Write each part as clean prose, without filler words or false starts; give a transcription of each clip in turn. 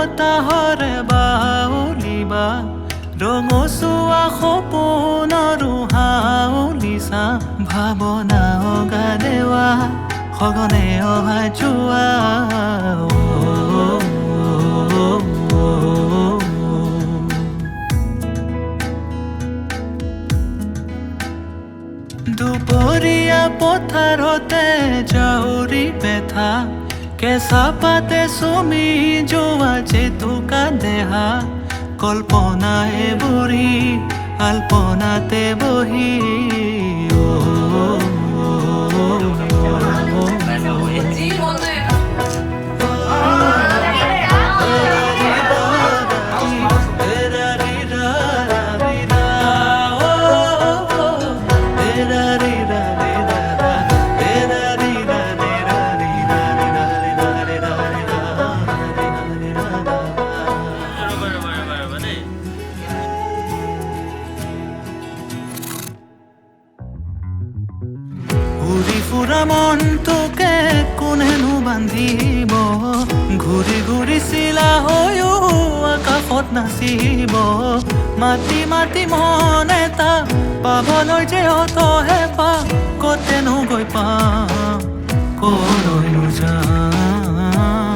বতাহৰে বাউলিবা ৰঙচুৱা সপোনৰো হাউলিছা ভাৱনা অগা দেৱা সঘনে অহা যোৱা দুপৰীয়া পথাৰতে জাউৰি পেথা কেঁচা পাতে চুমি যোৱা জেতুকা দেহা কল্পনায়ে বুঢ়ী আল্পনাতে বহি ঘূৰি ফুৰা মনটোকে কোনেনো বান্ধিব ঘূৰি ঘূৰি চিলা হৈও আকাশত নাচিব মাতি মাতি মন এটা পাবলৈ যে অত হেঁপা কতেনো গৈ পাম কলৈনো যাম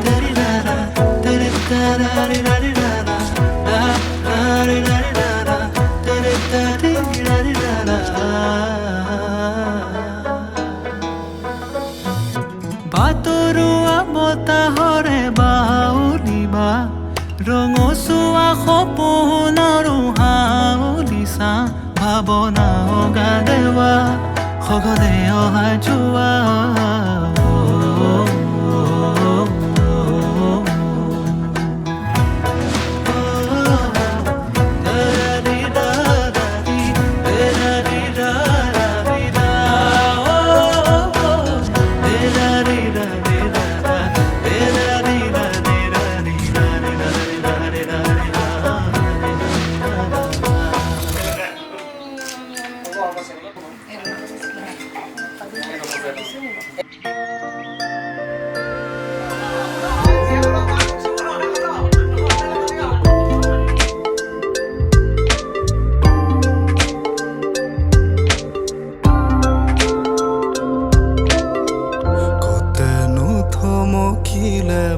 দাৰি দাৰা দাৰি দাৰি দাৰি দাৰা দাৰি দাৰি দাৰা দাৰি দাৰি বাতৰুৱা বতাহৰে বাউলিবা ৰঙচুৱা সপোনৰো হাউলিছা ভাৱনা অগা দেৱা সঘনে অহা যোৱা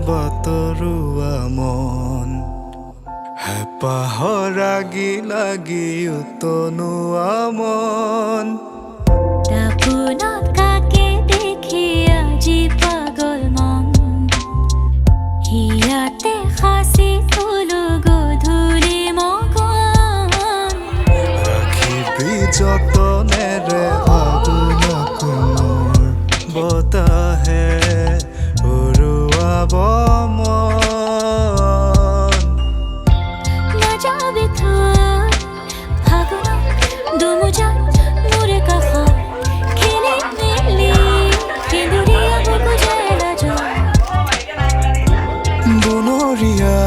বাতৰুৱা মন হেঁপাহৰ লাগি লাগি উতনুৱা মন দাপোনত কাকে দেখি আজি পাগল মন হিয়াতে সাঁচি থলো গধূলি মগন ৰাখিবি যতনেৰে আগুনত মোৰ বতাহে উৰুৱাব মন নাযাবি থৈ ফাগুনত দুমুজাত মোৰে কাষত খেলি মেলি সেন্দুৰীয়া বুকুজাই লাজত বনৰীয়া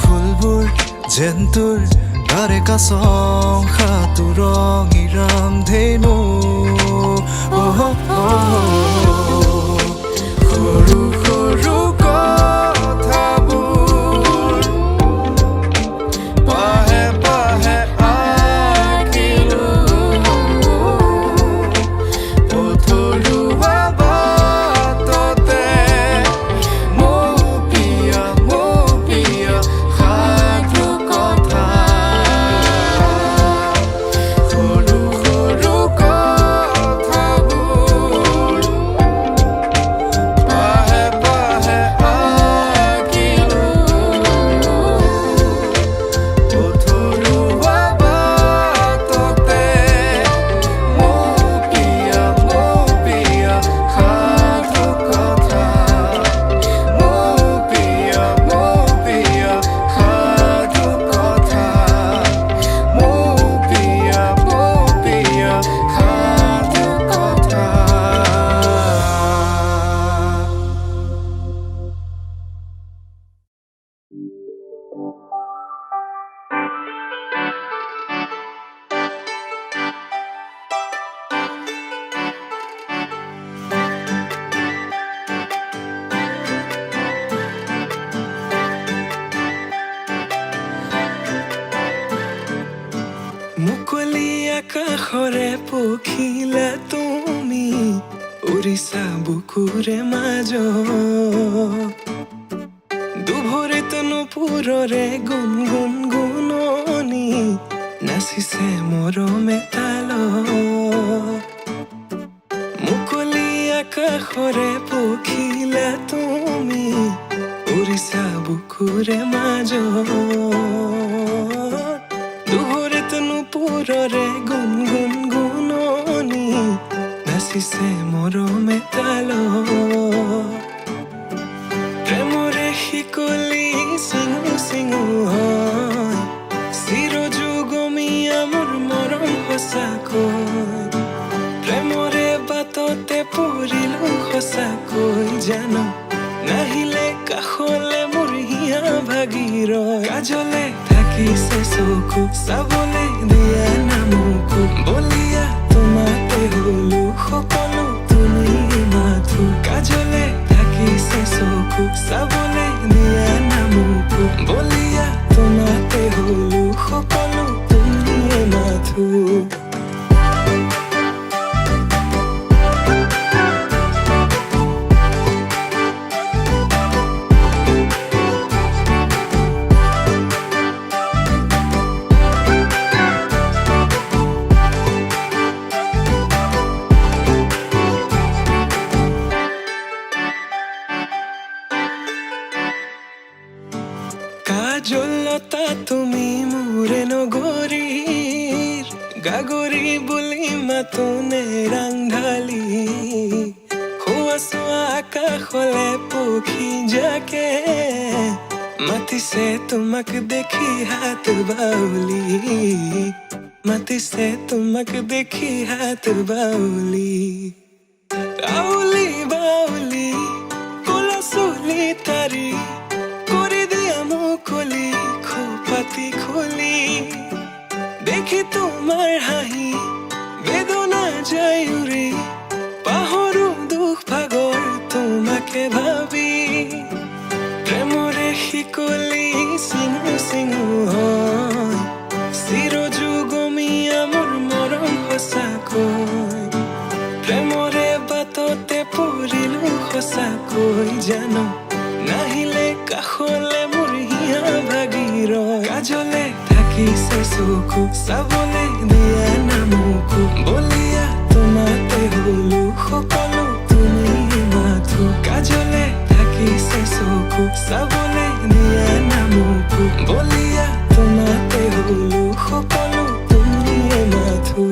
ফুলবোৰ যেন তোৰ তাৰে কাছং সাঁতোৰ ৰঙিৰাম ধেনু সৰু সৰু কথাবোৰ পাহে পাহে আঁকিলো পথৰুৱা বাটতে মৌপিয়া সাধু কথা সৰু সৰু কথাবোৰ আকাশৰে পখিলা তুমি উৰিছা বুকুৰে মাজত দুভৰিত নুপুৰৰে গুণ গুণ গুণনি নাচিছে মৰমে তালত মুকলি আকাশৰে পখিলা তুমি উৰিছা বুকুৰে মাজত দুভৰিত নুপুৰৰে গুণ গুণ গুণনি নাচিছে মৰমে তালত প্ৰেমৰে শিকলি চিঙু চিঙু হয় চিৰযুগমীয়া মোৰ মৰম সঁচাকৈ প্ৰেমৰে বাটতে পৰিলো সঁচাকৈ জানো নাহিলে কাষলে মোৰ হিয়া ভাগিৰ কাজলে থাকিছে চকু চাবলে দিয়া নামকো বলিয়া তোমাতে হলো সকলো তুমি মাথো কাজলে থাকিছে চকু চাবলে দিয়া নামকো বলিয়া তোমাতে হলো সকলো তুমি মাথো কাজলতা তুমি মোৰে নগৰীৰ গাগৰি বুলি মাতোনে ৰাংঢালি হোৱা চোৱা আকাশলে পক্ষী যাকে মাতিছে তোমাক দেখি হাত বাউলি মাতিছে তোমাক দেখি হাত বাউলি আউলি বাউলি কোলা চুলি তাৰি কৰি দিয়া মুকলি খোপাতি খুলি দেখি তোমাৰ হাঁহি বেদনা যায় উৰি পাহৰো দুখ ভাগৰ তোমাকে ভাবি প্ৰেমৰে শিকলি চিঙু চিঙু হয় চিৰযুগমীয়া মোৰ মৰম সঁচাকৈ প্ৰেমৰে বাটতে পৰিলো সঁচাকৈ জানো নাহিলে কাষলে মোৰ হিয়া ভাগিৰ কাজলে থাকিছে চকু চাবলে দিয়া নামকো বলিয়া তোমাতে হলো সকলো তুমি মাথো কাজলে থাকিছে চকু চাবলে দিয়া নামকো বলিয়া তোমাতে হলো সকলো তুমি মাথো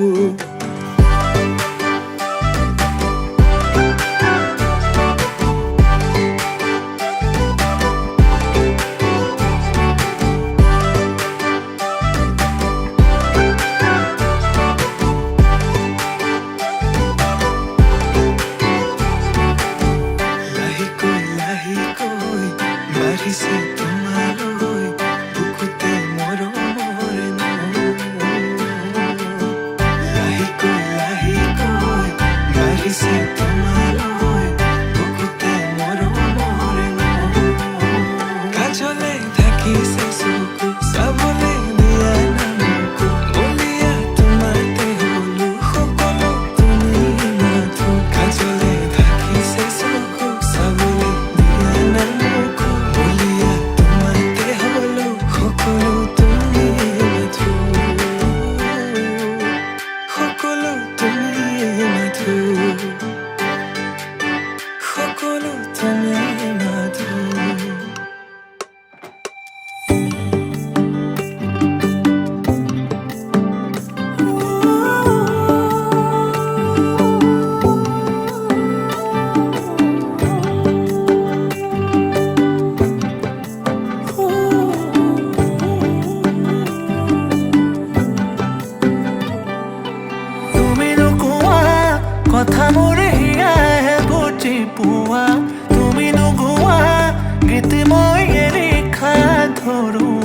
বাঢ়িছে তোমালৈ বুকুতে মৰমৰে লাহিকৈ লাহিকৈ বাঢ়িছে তোমালৈ বুকুতে মৰমৰে কাজলে থাকিছে চকু চাবলে দিয়া নামকো বলিয়া তোমাতে হলো সকলো তুমি মাথো কাজলে থাকিছে চকু চাবলে দিয়া নামকো বলিয়া তোমাতে হলো সকলো তুমি মাথো সকলো তুমি মাথো সকলো তুমি মাথো তুমি নোকোৱা কথা মোৰ হিয়াহে বুজি পোৱা তুমি নোগোৱা গীত মই এৰি খা ধৰো